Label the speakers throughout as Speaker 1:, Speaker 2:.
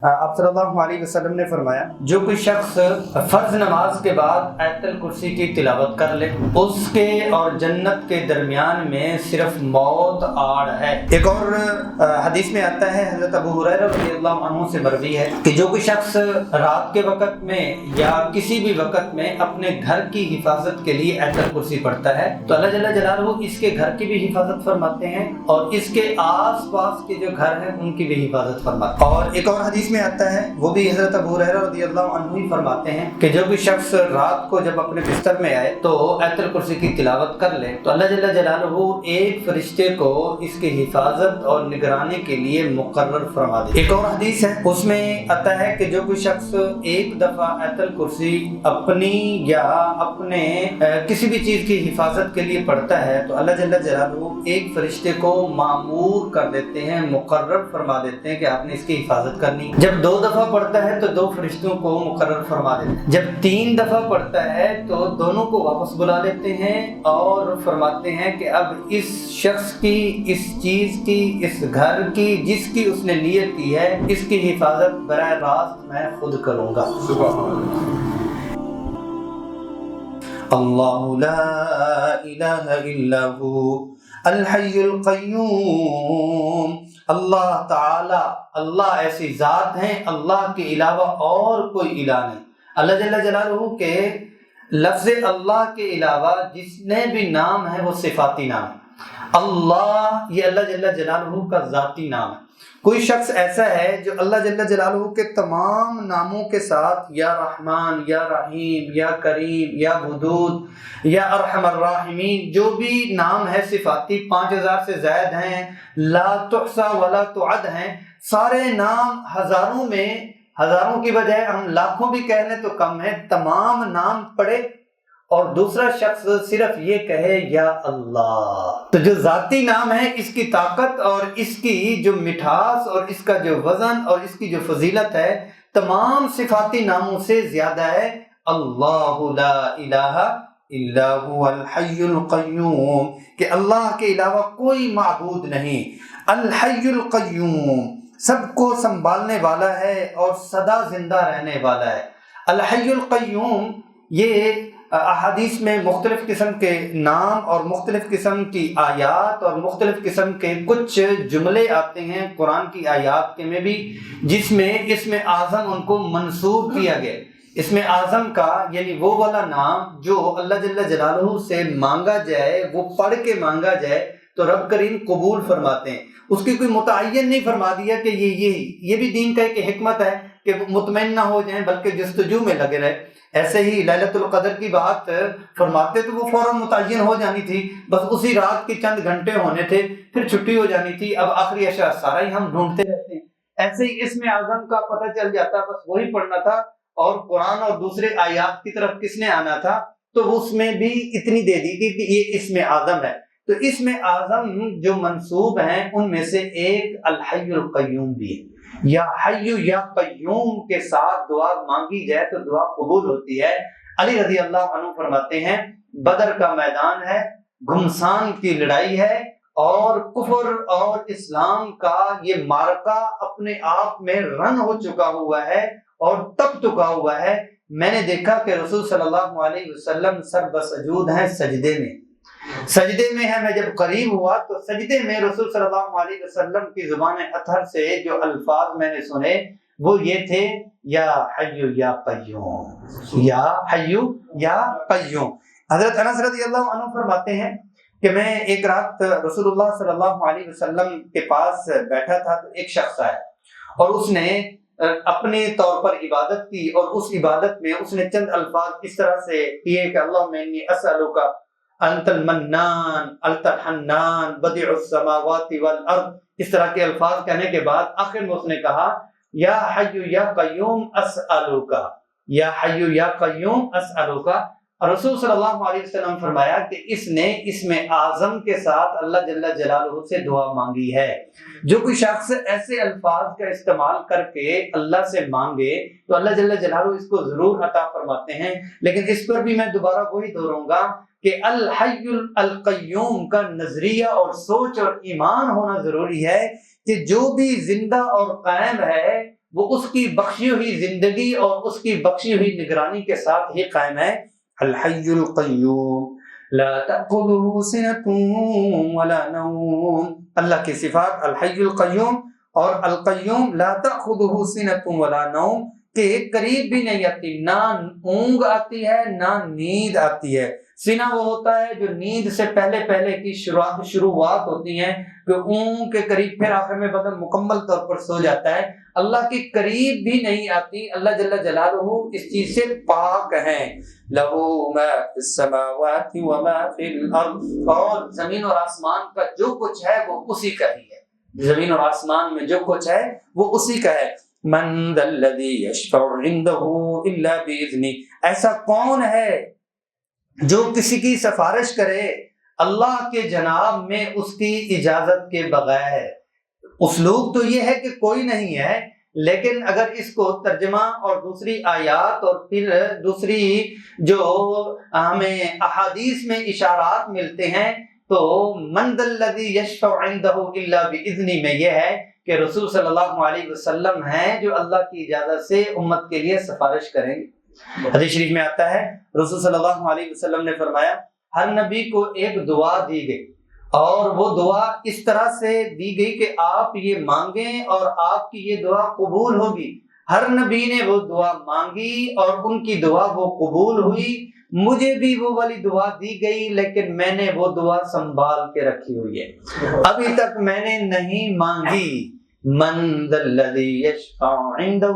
Speaker 1: آپ صلی اللہ علیہ وسلم نے فرمایا جو کوئی شخص فرض نماز کے بعد آیت الکرسی کی تلاوت کر لے اس کے اور جنت کے درمیان میں صرف موت آڑ ہے۔ ایک اور حدیث میں آتا ہے، حضرت ابو ہریرہ رضی اللہ عنہ سے مروی ہے کہ جو کوئی شخص رات کے وقت میں یا کسی بھی وقت میں اپنے گھر کی حفاظت کے لیے آیت الکرسی پڑھتا ہے تو اللہ جل جلالہ اس کے گھر کی بھی حفاظت فرماتے ہیں اور اس کے آس پاس کے جو گھر ہیں ان کی بھی حفاظت فرماتے ہیں۔ اور ایک اور حدیث میں آتا ہے، وہ بھی حضرت ابو ہریرہ رضی اللہ عنہ ہی فرماتے ہیں کہ جو بھی شخص رات کو جب اپنے بستر میں آئے تو آیت الکرسی کی تلاوت کر لے تو اللہ جل جلالہ ایک فرشتے کو اس کی حفاظت اور نگرانی کے لیے مقرر فرما دے۔ ایک اور حدیث ہے، اس میں آتا ہے کہ جو کوئی شخص ایک دفعہ آیت الکرسی اپنی یا اپنے کسی بھی چیز کی حفاظت کے لیے پڑھتا ہے تو اللہ جل جلالہ ایک فرشتے کو مامور کر دیتے ہیں، مقرر فرما دیتے ہیں کہ آپ نے اس کی حفاظت کرنی۔ جب 2 دفعہ پڑھتا ہے تو 2 فرشتوں کو مقرر فرما دیتے ہیں۔ جب 3 دفعہ پڑھتا ہے تو دونوں کو واپس بلا لیتے ہیں اور فرماتے ہیں کہ اب اس شخص کی، اس چیز کی، اس گھر کی جس کی اس نے نیت کی ہے اس کی حفاظت براہ راست میں خود کروں گا۔ اللہ لا الہ الا ہو الحی القیوم۔ اللہ تعالی، اللہ ایسی ذات ہیں اللہ کے علاوہ اور کوئی الہ نہیں۔ اللہ جل جلالہ کے لفظ اللہ کے علاوہ جتنے بھی نام ہیں وہ صفاتی نام ہیں۔ اللہ یہ اللہ جل جلالہ کا ذاتی نام ہے۔ کوئی شخص ایسا ہے جو اللہ جل جلالہ کے تمام ناموں کے ساتھ یا رحمان یا رحیم یا کریم یا ودود یا ارحم الراحمین جو بھی نام ہے صفاتی 5000 سے زائد ہیں، لا تحصى ولا تعد ہیں، سارے نام ہزاروں میں، ہزاروں کی بجائے ہم لاکھوں بھی کہہ لیں تو کم ہے، تمام نام پڑھے اور دوسرا شخص صرف یہ کہے یا اللہ، تو جو ذاتی نام ہے اس کی طاقت اور اس کی جو مٹھاس اور اس کا جو وزن اور اس کی جو فضیلت ہے تمام صفاتی ناموں سے زیادہ ہے۔ اللہ لا الہ الا هو الحی القیوم، کہ اللہ کے علاوہ کوئی معبود نہیں، الحی القیوم سب کو سنبھالنے والا ہے اور سدا زندہ رہنے والا ہے۔ الحی القیوم یہ احادیث میں مختلف قسم کے نام اور مختلف قسم کی آیات اور مختلف قسم کے کچھ جملے آتے ہیں قرآن کی آیات کے میں بھی، جس میں اسم اعظم ان کو منسوب کیا گیا۔ اسم اعظم کا یعنی وہ والا نام جو اللہ جل جلالہ سے مانگا جائے، وہ پڑھ کے مانگا جائے تو رب کریم قبول فرماتے ہیں۔ اس کی کوئی متعین نہیں فرما دیا کہ یہ بھی دین کا ایک حکمت ہے کہ مطمئن نہ ہو جائیں بلکہ جستجو میں لگے رہے۔ ایسے ہی لیلۃ القدر کی بات فرماتے تو وہ فوراً متعین ہو جانی تھی، بس اسی رات کے چند گھنٹے ہونے تھے پھر چھٹی ہو جانی تھی، اب آخری اشیاء سارا ہی ہم ڈھونڈتے رہتے ہیں۔ ایسے ہی اسم اعظم کا پتہ چل جاتا، بس وہی پڑھنا تھا اور قرآن اور دوسرے آیات کی طرف کس نے آنا تھا تو اس میں بھی اتنی دے دی تھی کہ یہ اسم اعظم ہے۔ تو اسم اعظم جو منسوب ہیں ان میں سے ایک الحی القیوم بھی ہے۔ یا حی یا قیوم کے ساتھ دعا مانگی جائے تو دعا قبول ہوتی ہے۔ علی رضی اللہ عنہ فرماتے ہیں بدر کا میدان ہے، گھمسان کی لڑائی ہے اور کفر اور اسلام کا یہ معرکہ اپنے آپ میں رن ہو چکا ہوا ہے اور تب چکا ہوا ہے۔ میں نے دیکھا کہ رسول صلی اللہ علیہ وسلم سر بسجود ہیں، سجدے میں ہے۔ میں جب قریب ہوا تو سجدے میں رسول صلی اللہ علیہ وسلم کی زبان اطہر سے جو الفاظ میں نے سنے وہ یہ تھے، یا حی یا قیوم، یا حی یا قیوم۔ حضرت انس رضی اللہ عنہ فرماتے ہیں کہ میں ایک رات رسول اللہ صلی اللہ علیہ وسلم کے پاس بیٹھا تھا تو ایک شخص آیا اور اس نے اپنے طور پر عبادت کی اور اس عبادت میں اس نے چند الفاظ اس طرح سے کیے کہ اللہم انی اسألک انت المنان انت الحنان بدیع السماوات والارض، اس طرح کے الفاظ کہنے کے بعد آخر میں اس نے کہا یا حی یا قیوم اسألک، یا حی یا قیوم اسألک۔ اور رسول صلی اللہ علیہ وسلم فرمایا کہ اس نے اسم اعظم کے ساتھ اللہ جل جلالہ سے دعا مانگی ہے۔ جو کوئی شخص ایسے الفاظ کا استعمال کر کے اللہ سے مانگے تو اللہ جل جلالہ اس کو ضرور عطا فرماتے ہیں۔ لیکن اس پر بھی میں دوبارہ وہی دہراؤں گا کہ الحی القیوم کا نظریہ اور سوچ اور ایمان ہونا ضروری ہے کہ جو بھی زندہ اور قائم ہے وہ اس کی بخشی ہوئی زندگی اور اس کی بخشی ہوئی نگرانی کے ساتھ ہی قائم ہے۔ الحی القیوم لا تأخذہ سنۃ ولا نوم، اللہ کی صفات الحی القیوم اور القیوم لا تأخذہ سنۃ ولا نوم کہ قریب بھی نہیں آتی، نہ اونگ آتی ہے نہ نیند آتی ہے۔ سینہ وہ ہوتا ہے جو نیند سے پہلے پہلے کی شروعات ہوتی ہیں کہ اونگ کے قریب، پھر آخر میں بدن مکمل طور پر سو جاتا ہے۔ اللہ کی قریب بھی نہیں آتی، اللہ جل جلالہ اس چیز سے پاک ہیں۔ لَهُ مَا فِي السَّمَاوَاتِ وَمَا فِي الْأَرْضِ، اور زمین اور آسمان کا جو کچھ ہے وہ اسی کا ہی ہے، زمین اور آسمان میں جو کچھ ہے وہ اسی کا ہے۔ مَنْ ذَا الَّذِي يَشْفَعُ عِنْدَهُ إِلَّا بِإِذْنِهِ، ایسا کون ہے جو کسی کی سفارش کرے اللہ کے جناب میں اس کی اجازت کے بغیر۔ اسلوب تو یہ ہے کہ کوئی نہیں ہے، لیکن اگر اس کو ترجمہ اور دوسری آیات اور پھر دوسری جو ہمیں احادیث میں اشارات ملتے ہیں تو من ذا الذی یشفع عندہ الا باذنہ میں یہ ہے کہ رسول صلی اللہ علیہ وسلم ہیں جو اللہ کی اجازت سے امت کے لیے سفارش کریں گے۔ حدیث شریف میں آتا ہے رسول صلی اللہ علیہ وسلم نے فرمایا ہر نبی کو ایک دعا دی گئی اور وہ دعا اس طرح سے دی گئی کہ آپ یہ مانگیں اور آپ کی یہ دعا قبول ہوگی۔ ہر نبی نے وہ دعا مانگی اور ان کی دعا وہ قبول ہوئی۔ مجھے بھی وہ والی دعا دی گئی لیکن میں نے وہ دعا سنبھال کے رکھی ہوئی ہے، ابھی تک میں نے نہیں مانگی۔ من ذا الذی یشفع عندہ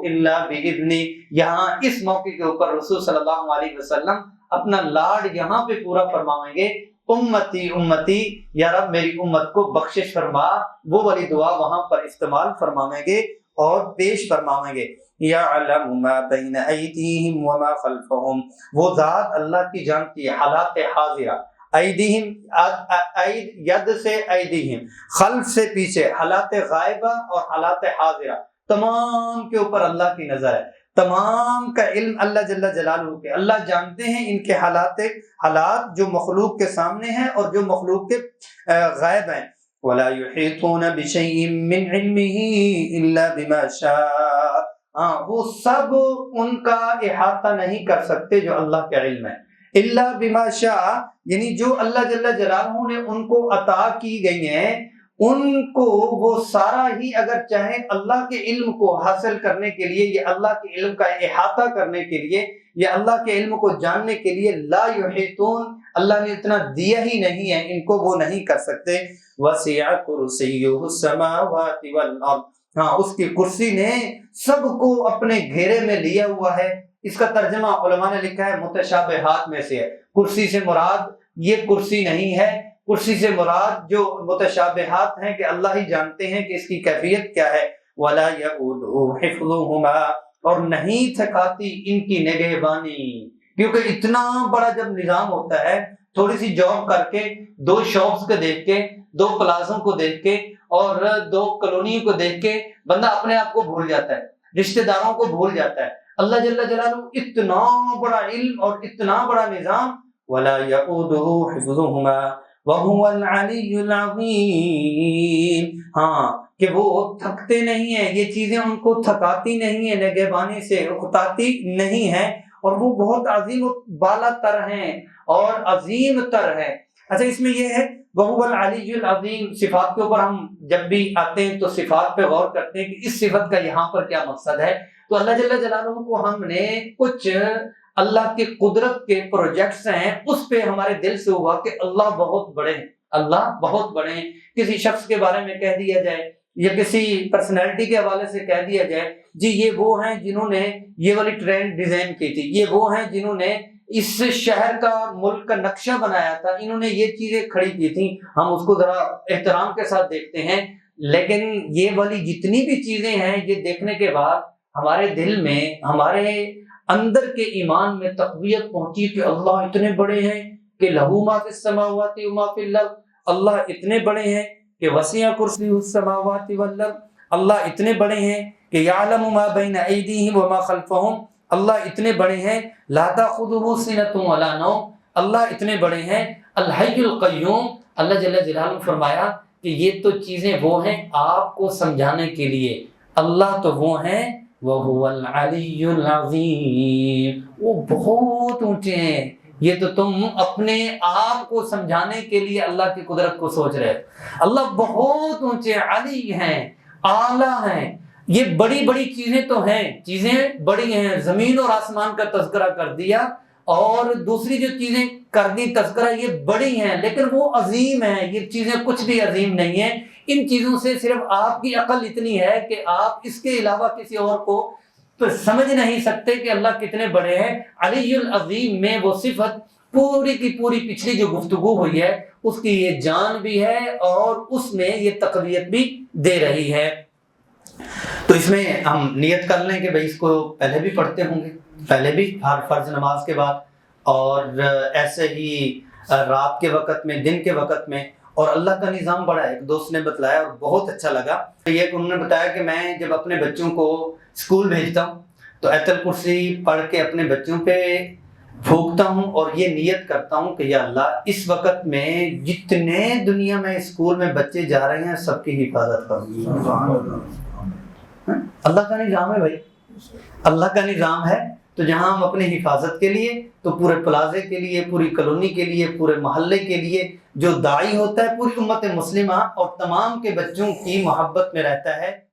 Speaker 1: الا باذنہ، یہاں اس موقع کے اوپر رسول صلی اللہ علیہ وسلم اپنا لاڈ یہاں پہ پورا فرمائیں گے، امتی امتی، یا رب میری امت کو بخشش فرما، وہ والی دعا وہاں پر استعمال فرمائیں گے اور پیش فرمائیں گے۔ یعلم ما بین ایدیہم وما خلفہم، وہ ذات اللہ کی جانتی ہے حالات حاضرہ، ایدیہم ید سے ایدیہم، خلف سے پیچھے، حالات غائبہ اور حالات حاضرہ، تمام کے اوپر اللہ کی نظر ہے، تمام کا علم اللہ جل جلالہ کے، اللہ جانتے ہیں ان کے حالات جو مخلوق کے سامنے ہیں اور جو مخلوق کے غائب ہیں۔ وَلَا يُحِيطُونَ بِشَيْءٍ مِّنْ عِلْمِهِ إِلَّا بِمَا شَاءَ، وہ سب ان کا احاطہ نہیں کر سکتے جو اللہ کا علم ہے، الا بما شاء، یعنی جو اللہ جل جلالہ نے ان کو عطا کی گئی ہیں ان کو وہ سارا ہی اگر چاہیں اللہ کے علم کو حاصل کرنے کے لیے یا اللہ کے علم کا احاطہ کرنے کے لیے یا اللہ کے علم کو جاننے کے لیے، لا یحیطون، اللہ نے اتنا دیا ہی نہیں ہے، ان کو وہ نہیں کر سکتے۔ وسع کرسیہ السماوات والارض، ہاں اس کی کرسی نے سب کو اپنے گھیرے میں لیا ہوا ہے۔ اس کا ترجمہ علماء نے لکھا ہے متشابہات میں سے ہے، کرسی سے مراد یہ کرسی نہیں ہے، کرسی سے مراد جو متشابہات ہیں کہ اللہ ہی جانتے ہیں کہ اس کی کیفیت کیا ہے۔ ولا یؤودہ حفظہما، اور نہیں تھکاتی ان کی نگہبانی، کیونکہ اتنا بڑا جب نظام ہوتا ہے، تھوڑی سی جاب کر کے، دو شاپس کو دیکھ کے، دو پلازوں کو دیکھ کے اور دو کالونیوں کو دیکھ کے بندہ اپنے آپ کو بھول جاتا ہے، رشتہ داروں کو بھول جاتا ہے۔ اللہ جل جلالہ اتنا بڑا علم اور اتنا بڑا نظام، ولا یؤودہ حفظہما وَهُوَ الْعَلِيُّ الْعَظِيمُ، ہاں کہ وہ تھکتے نہیں ہیں، یہ چیزیں ان کو تھکاتی نہیں ہیں، نگہبانی سے اکتاتی نہیں ہیں، اور وہ بہت عظیم و بالا تر ہیں اور عظیم تر ہیں۔ اچھا اس میں یہ ہے وَهُوَ الْعَلِيُّ الْعَظِيمُ، صفات کے اوپر ہم جب بھی آتے ہیں تو صفات پہ غور کرتے ہیں کہ اس صفت کا یہاں پر کیا مقصد ہے۔ تو اللہ جل جلالہ کو ہم نے کچھ اللہ کے قدرت کے پروجیکٹس ہیں، اس پہ ہمارے دل سے ہوا کہ اللہ بہت بڑے ہیں، اللہ بہت بڑے ہیں۔ کسی شخص کے بارے میں کہہ دیا جائے یا کسی پرسنالٹی کے حوالے سے کہہ دیا جائے جی یہ وہ ہیں جنہوں نے یہ والی ٹرین ڈیزائن کی تھی، یہ وہ ہیں جنہوں نے اس شہر کا ملک کا نقشہ بنایا تھا، انہوں نے یہ چیزیں کھڑی کی تھیں، ہم اس کو ذرا احترام کے ساتھ دیکھتے ہیں۔ لیکن یہ والی جتنی بھی چیزیں ہیں یہ دیکھنے کے بعد ہمارے دل میں، ہمارے اندر کے ایمان میں تقویت پہنچی کہ اللہ اتنے بڑے ہیں کہ لہو ما فی السماوات وما فی الارض، اللہ اتنے بڑے ہیں کہ وسع کرسیہ السماوات والارض، اللہ اتنے بڑے ہیں کہ یعلم ما بین ایدیہم وما خلفہم، اللہ اتنے بڑے ہیں لا تاخذہ سنۃ ولا نوم، اللہ اتنے بڑے ہیں الحی القیوم۔ اللہ جل جلالہ نے فرمایا کہ یہ تو چیزیں وہ ہیں آپ کو سمجھانے کے لیے، اللہ تو وہ ہیں وَهُوَ الْعَلِيُّ الْعَظِيمُ، وہ بہت اونچے ہیں۔ یہ تو تم اپنے آپ کو سمجھانے کے لیے اللہ کی قدرت کو سوچ رہے ہو۔ اللہ بہت اونچے علی ہیں، اعلیٰ ہیں۔ یہ بڑی بڑی چیزیں تو ہیں، چیزیں بڑی ہیں، زمین اور آسمان کا تذکرہ کر دیا، اور دوسری جو چیزیں کر دی تذکرہ، یہ بڑی ہیں لیکن وہ عظیم ہیں۔ یہ چیزیں کچھ بھی عظیم نہیں ہیں۔ ان چیزوں سے صرف آپ کی عقل اتنی ہے کہ آپ اس کے علاوہ کسی اور کو سمجھ نہیں سکتے کہ اللہ کتنے بڑے ہیں۔ علی العظیم میں وہ صفت پوری کی پوری پچھلی جو گفتگو ہوئی ہے اس کی یہ جان بھی ہے اور اس میں یہ تقویت بھی دے رہی ہے۔ تو اس میں ہم نیت کر لیں کہ بھائی اس کو پہلے بھی پڑھتے ہوں گے، پہلے بھی ہر فرض نماز کے بعد، اور ایسے ہی رات کے وقت میں، دن کے وقت میں۔ اور اللہ کا نظام بڑا ہے، ایک دوست نے بتلایا اور بہت اچھا لگا۔ یہ کہ انہوں نے بتایا کہ میں جب اپنے بچوں کو اسکول بھیجتا ہوں تو آیت الکرسی پڑھ کے اپنے بچوں پہ پھونکتا ہوں اور یہ نیت کرتا ہوں کہ یا اللہ اس وقت میں جتنے دنیا میں اسکول میں بچے جا رہے ہیں سب کی حفاظت کروں۔ اللہ کا نظام ہے بھائی، اللہ کا نظام ہے۔ تو جہاں ہم اپنی حفاظت کے لیے، تو پورے پلازے کے لیے، پوری کالونی کے لیے، پورے محلے کے لیے، جو داعی ہوتا ہے پوری امت مسلمہ اور تمام کے بچوں کی محبت میں رہتا ہے۔